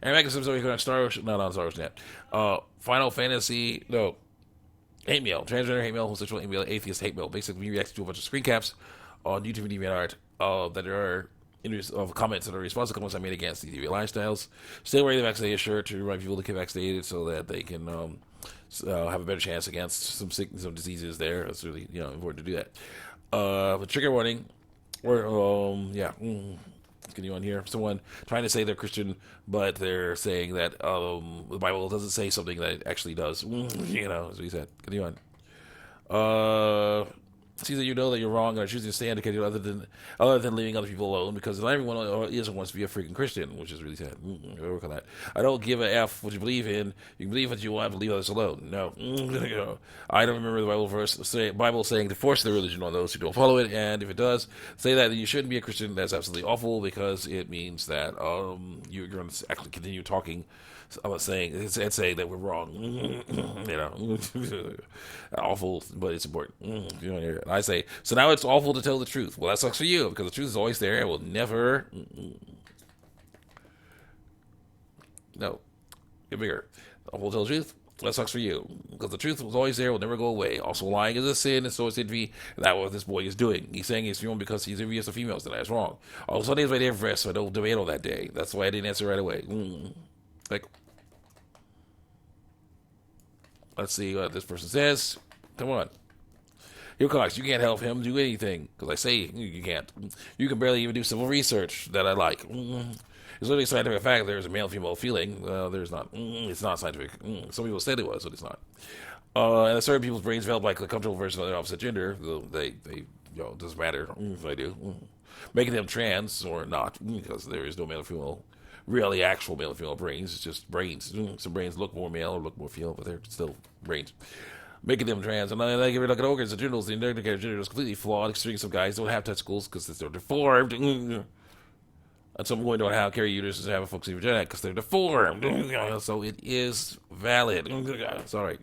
And back to some story on Star Wars. No, not Star Wars yet. Final Fantasy. No. Hate mail. Transgender hate mail. Homosexual hate mail. Atheist hate mail. Basically, we react to a bunch of screen caps on YouTube and DeviantArt that are of comments that are responsive comments I made against the deviant lifestyles. Stay wearing the vaccinated shirt to remind people to get vaccinated so that they can have a better chance against some diseases there. It's really important to do that. But trigger warning. Or continue on here. Someone trying to say they're Christian, but they're saying that the Bible doesn't say something that it actually does. As we said. Continue on. See that you know that you're wrong and are choosing to stay indicated other than leaving other people alone, because not everyone wants to be a freaking Christian, which is really sad. Work on that. I don't give a f what you believe in. You can believe what you want, but leave others alone. No. I don't remember the Bible saying to force the religion on those who don't follow it, and if it does say that you shouldn't be a Christian, that's absolutely awful, because it means that you're going to actually continue talking about saying that we're wrong. Awful, but it's important. And I say, so now it's awful to tell the truth. Well, that sucks for you, because the truth is always there and will never. No, get bigger. Awful to tell the truth. That sucks for you, because the truth was always there, will never go away. Also, lying is a sin, and so is envy, and that's what this boy is doing. He's saying he's female because he's envious of females, and that's wrong. Oh, Sunday is my day of rest, so I don't debate on that day. That's why I didn't answer right away. Like, let's see what this person says. Come on. Cox, you can't help him do anything, because I say you can't. You can barely even do civil research that I like. It's literally a scientific fact there's a male-female feeling. There's not. It's not scientific. Some people said it was, but it's not. And certain people's brains develop like a comfortable version of their opposite gender. They it doesn't matter if I do. Making them trans or not, because there is no male or female, really actual male and female brains. It's just brains. Some brains look more male or look more female, but they're still brains. Making them trans. And I give it like an organs and genitals. The indicator gender is completely flawed. Considering some guys don't have testicles because they're deformed. And some women don't have carry uteruses and have a functioning vagina because they're deformed. So it is valid. Sorry.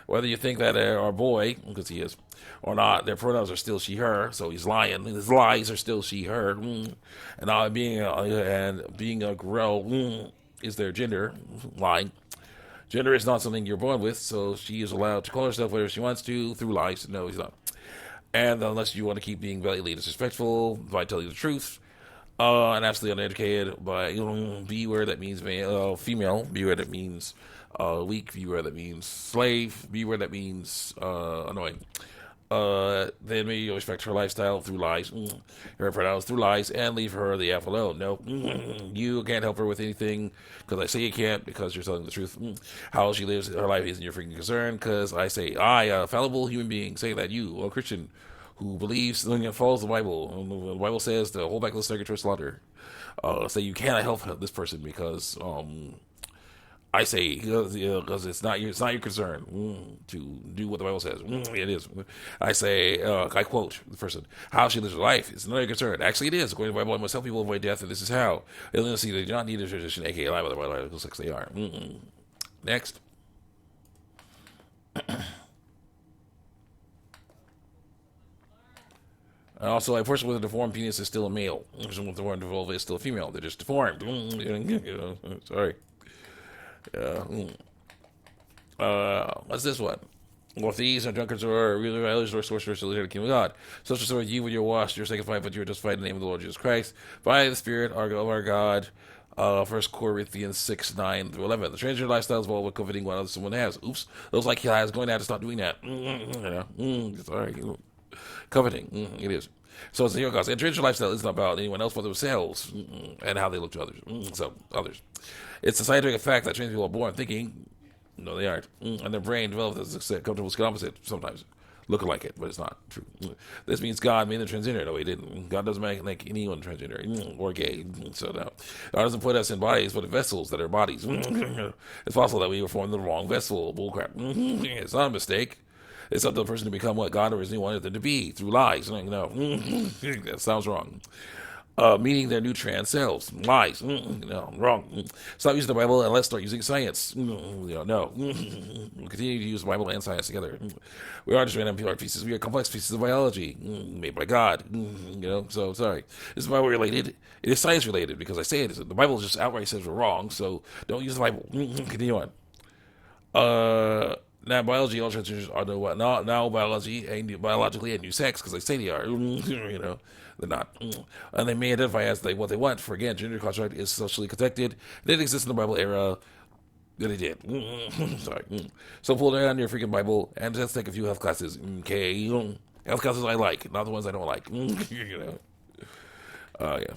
Whether you think that our boy, because he is, or not, their pronouns are still she, her, so he's lying. His lies are still she, her. And being a girl is their gender. Lying. Gender is not something you're born with, so she is allowed to call herself whatever she wants to through lies. No, he's not. And unless you want to keep being blatantly disrespectful by telling the truth, and absolutely uneducated by be where that means female, be where that means weak, be where that means slave, be where that means annoying. Then maybe you respect her lifestyle through lies, her pronouns through lies, and leave her the F alone. No, you can't help her with anything, because I say you can't, because you're telling the truth. How she lives her life isn't your freaking concern, because I say, a fallible human being, say that you, a Christian, who believes and follows the Bible. The Bible says to hold back the snake to slaughter. Say you cannot help this person because I say because it's not your concern to do what the Bible says. It is. I say I quote the person: "How she lives her life is not your concern." Actually, it is. According to the Bible, I must help people avoid death, and this is how. Illness, they do not need a tradition, aka lie by the Bible, looks like they are. Next. And also, a person with a deformed penis is still a male. A person with a deformed vulva is still a female. They're just deformed. Sorry. What's this one? Well, thieves and drunkards are really violers or sorcerers to the kingdom of God. Such a sort of you when you're washed, you're sanctified, but you are justified in the name of the Lord Jesus Christ by the Spirit of our God. 1 Corinthians 6:9-11. The transgender lifestyle is what coveting what someone has. Oops. Those like he has going out to stop doing that. Sorry. Coveting. It is. So it's the Holocaust. And transgender lifestyle isn't about anyone else but themselves and how they look to others. Others. It's a scientific fact that trans people are born thinking, no, they aren't. And their brain develops as a comfortable skin opposite sometimes. Looking like it, but it's not true. This means God made them transgender. No, he didn't. God doesn't make anyone transgender or gay. So no. God doesn't put us in bodies, but in vessels that are bodies. It's possible that we were formed in the wrong vessel. Bullcrap. It's not a mistake. It's up to the person to become what God originally wanted them to be through lies. No, that sounds wrong. meaning their new trans selves. Lies. No, wrong. Stop using the Bible and let's start using science. No. We'll continue to use the Bible and science together. We are just random art pieces. We are complex pieces of biology made by God. So sorry. This is Bible related. It is science related because I say it. The Bible just outright says we're wrong, so don't use the Bible. Continue on. Now biology, all transgenders are now biology and biologically a new sex because they say they are. They're not, and they may identify as what they want. For again, gender construct is socially protected. It didn't exist in the Bible era. That it did. Sorry. So pull down your freaking Bible and just take a few health classes. Okay, health classes I like, not the ones I don't like. Yeah.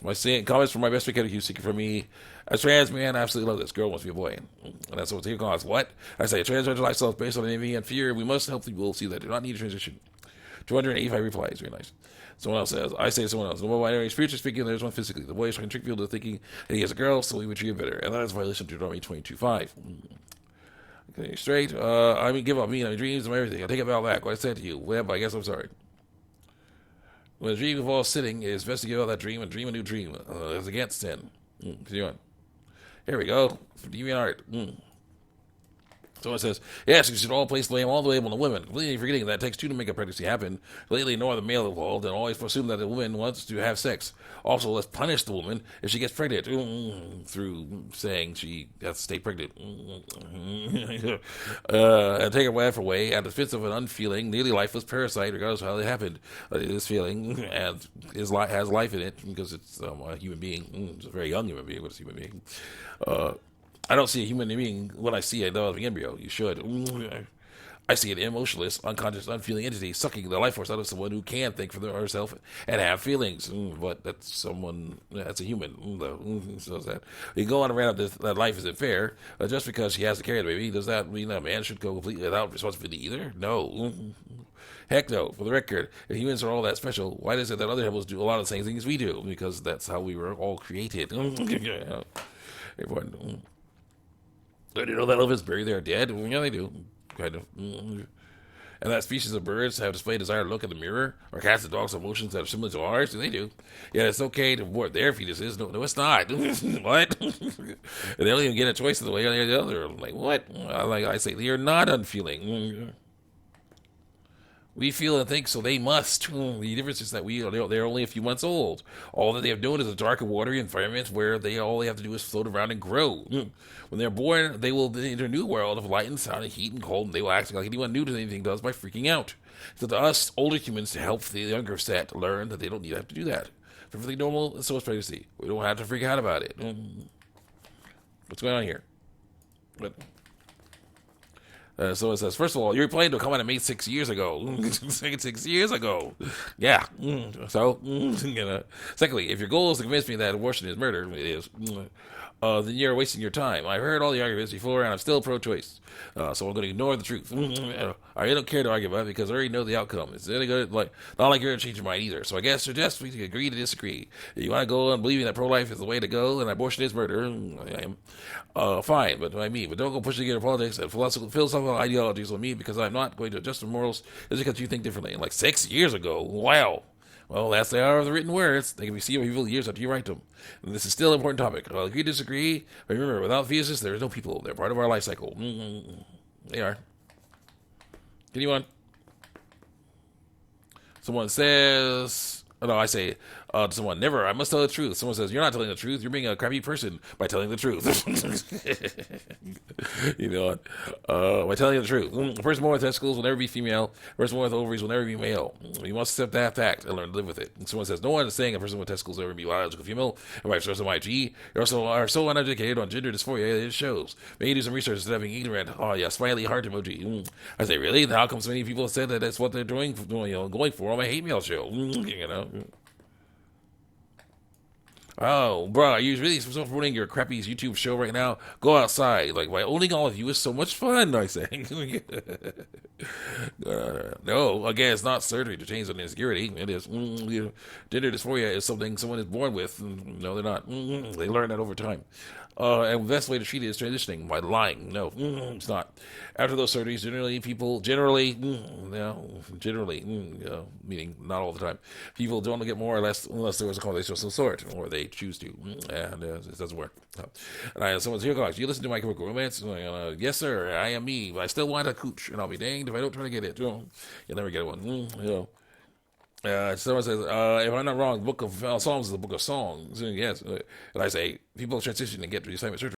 My comments from my best friend who's seeking from me. As trans man, I absolutely love this. Girl wants to be a boy. And that's what's here cause. What? I say, a transgender lifestyle is based on envy and fear. We must help people see that do not need a transition. 285 replies. Very nice. Someone else says, I say to someone else, the binary is spiritually speaking, there's one physically. The boy is trying to trick people into thinking that he is a girl, so he would treat him better. And that is a violation of Deuteronomy 22:5. Okay, straight. I mean, give up me and my dreams and everything. I take it all back. What I said to you. Well, I guess I'm sorry. When a dream involves sitting, it is best to give up that dream and dream a new dream. It's against sin. Continue on. Here we go. For DeviantArt. Someone says, yes, you should all place blame all the way on the women, completely forgetting that it takes two to make a pregnancy happen. Lately, ignore the male involved and always assume that the woman wants to have sex. Also, let's punish the woman if she gets pregnant through saying she has to stay pregnant. And take her whatever way at the fits of an unfeeling, nearly lifeless parasite, regardless of how it happened. It is feeling and has life in it because it's a human being. It's a very young human being, but it's a human being. I don't see a human being when I see a developing embryo. You should. I see an emotionless, unconscious, unfeeling entity sucking the life force out of someone who can think for herself and have feelings. But that's a human. So that you go on around that life isn't fair. Just because she has to carry the baby, does that mean that man should go completely without responsibility either? No. Heck no. For the record, if humans are all that special, why is it that other animals do a lot of the same things we do? Because that's how we were all created. Everyone. Do you know that elephants bury their dead? Yeah, they do. Kind of. And that species of birds have displayed desire to look in the mirror or cats and dogs emotions that are similar to ours? They do. Yeah, it's okay to abort their fetuses. No, it's not. What? They don't even get a choice of the way or the other. I'm like, what? Like I say, they are not unfeeling. We feel and think, so they must. The difference is that they're only a few months old. All that they have known is a dark and watery environment where all they have to do is float around and grow. When they're born, they will enter a new world of light and sound and heat and cold, and they will act like anyone new to anything does by freaking out. So to us, older humans, to help the younger set learn that they don't need to have to do that. Perfectly normal, and so is pregnancy. We don't have to freak out about it. What's going on here? But... so it says, first of all, you're replying to a comment I made 6 years ago. 6 years ago. Yeah. So, secondly, if your goal is to convince me that abortion is murder, it is, then you're wasting your time. I've heard all the arguments before, and I'm still pro-choice. So I'm going to ignore the truth. I don't care to argue about it because I already know the outcome. It's really good. Not like you're going to change your mind either. So I guess suggest we agree to disagree. If you want to go on believing that pro-life is the way to go and abortion is murder, I am. Fine, but don't go pushing into politics and philosophical ideologies on me because I'm not going to adjust the morals just because you think differently. Like 6 years ago, wow. Well, that's the hour of the written words. They can be seen by people years after you write them. And this is still an important topic. Well, if you disagree, remember, without fetuses, there is no people. They're part of our life cycle. They are. Continue on. Someone says... Oh, no, I say to someone, never, I must tell the truth. Someone says, you're not telling the truth. You're being a crappy person by telling the truth. By telling the truth. A person born with testicles will never be female. A person born with ovaries will never be male. You must accept that fact and learn to live with it. And someone says, no one is saying a person with testicles will never be biological female. And vice versa, my G. You also are so uneducated on gender dysphoria, it shows. Maybe do some research instead of being ignorant. Oh, yeah, smiley heart emoji. I say, really? How come so many people have said that that's what they're doing, going for on my hate mail show? Oh, bro, are you really ruining your crappy YouTube show right now? Go outside. Like, by owning all of you is so much fun, I say. No, again, it's not surgery to change an insecurity. It is. Gender dysphoria is something someone is born with. No, they're not. They learn that over time. And the best way to treat it is transitioning by lying. No, it's not. After those surgeries, meaning not all the time, people don't get more or less unless there was a causation of some sort, or they choose to, and it doesn't work. Someone's here, guys. You listen to My Chemical Romance? Yes, sir. I am me. But I still want a cooch, and I'll be danged if I don't try to get it. You'll never get one. Someone says, if I'm not wrong, the Book of Songs is the Book of Songs. Yes. And I say, people transition and get to the assignment surgery.